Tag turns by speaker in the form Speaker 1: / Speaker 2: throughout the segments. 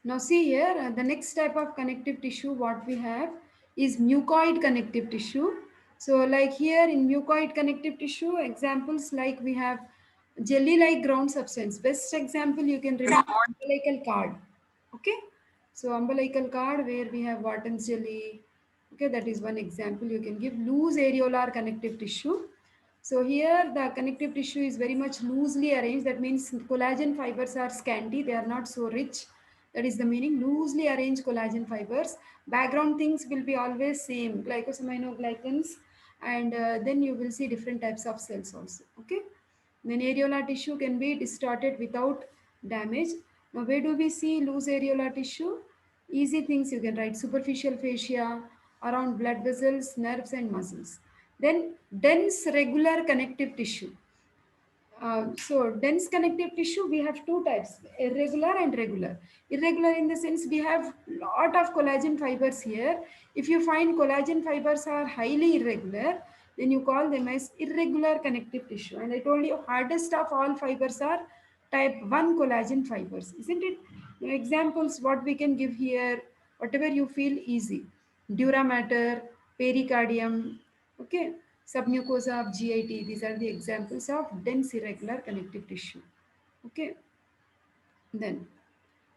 Speaker 1: Now see here, the next type of connective tissue what we have is mucoid connective tissue. So like here in mucoid connective tissue, examples like we have jelly-like ground substance. Best example you can remember umbilical cord. Okay, so umbilical cord where we have Wharton's jelly. Okay, that is one example you can give. Loose areolar connective tissue. So here the connective tissue is very much loosely arranged. That means collagen fibers are scanty. They are not so rich. That is the meaning. Loosely arranged collagen fibers. Background things will be always same. Glycosaminoglycans, and then you will see different types of cells also. Okay. Then areolar tissue can be distorted without damage. Now where do we see loose areolar tissue? Easy things you can write: superficial fascia, around blood vessels, nerves and muscles. Then dense regular connective tissue. So dense connective tissue, we have two types: irregular and regular. Irregular in the sense we have lot of collagen fibers here. If you find collagen fibers are highly irregular, then you call them as irregular connective tissue. And I told you hardest of all fibers are type 1 collagen fibers, isn't it? Now, examples what we can give here, whatever you feel easy: dura mater, pericardium, okay, submucosa of GIT. These are the examples of dense irregular connective tissue. Okay. Then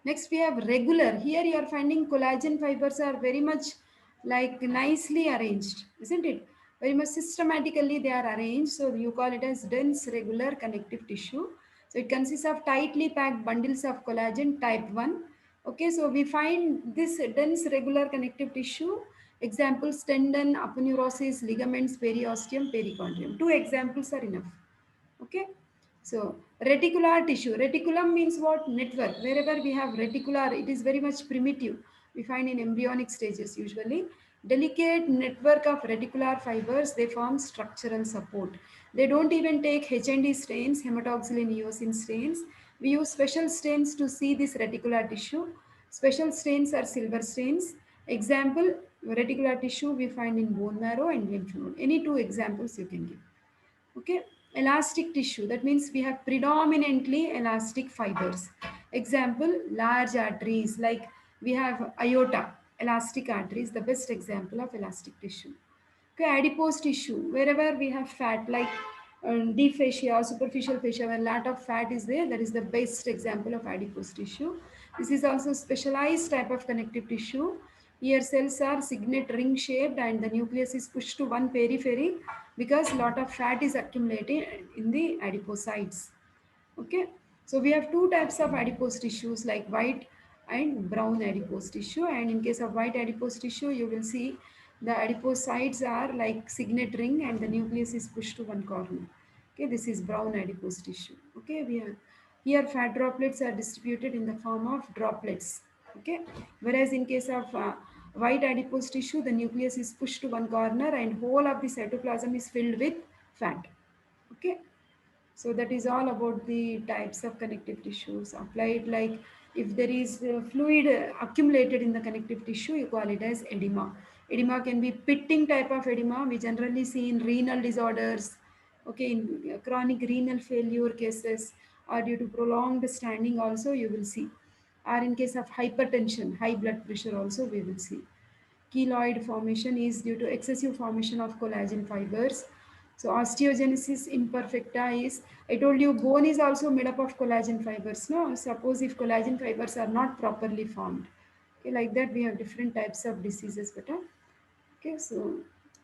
Speaker 1: next we have regular. Here you are finding collagen fibers are very much like nicely arranged, isn't it? Very much systematically they are arranged. So you call it as dense regular connective tissue. So it consists of tightly packed bundles of collagen type 1. Okay, so we find this dense regular connective tissue. Examples: tendon, aponeurosis, ligaments, periosteum, perichondrium. Two examples are enough. Okay. So reticular tissue. Reticulum means what? Network. Wherever we have reticular, it is very much primitive. We find in embryonic stages usually. Delicate network of reticular fibers, they form structural support. They don't even take H&E stains, hematoxylin eosin stains. We use special stains to see this reticular tissue. Special stains are silver stains. Example, reticular tissue we find in bone marrow and lymph node. Any two examples you can give. Okay. Elastic tissue, that means we have predominantly elastic fibers. Example, large arteries, like we have aorta, elastic arteries, the best example of elastic tissue. Okay, adipose tissue, wherever we have fat, like deep fascia, superficial fascia, where a lot of fat is there, that is the best example of adipose tissue. This is also specialized type of connective tissue. Here cells are signet ring shaped and the nucleus is pushed to one periphery because lot of fat is accumulated in the adipocytes. Okay, so we have two types of adipose tissues, like white and brown adipose tissue. And in case of white adipose tissue, you will see the adipocytes are like signet ring and the nucleus is pushed to one corner. Okay, this is brown adipose tissue. Okay, we have here fat droplets are distributed in the form of droplets. Okay, whereas in case of white adipose tissue, the nucleus is pushed to one corner and whole of the cytoplasm is filled with fat. Okay, so that is all about the types of connective tissues applied. Like if there is fluid accumulated in the connective tissue, you call it as edema. Edema can be pitting type of edema. We generally see in renal disorders, okay, in chronic renal failure cases, or due to prolonged standing also you will see. Or in case of hypertension, high blood pressure also we will see. Keloid formation is due to excessive formation of collagen fibers. So osteogenesis imperfecta is, I told you bone is also made up of collagen fibers. No, suppose if collagen fibers are not properly formed. Okay, like that we have different types of diseases. But okay, so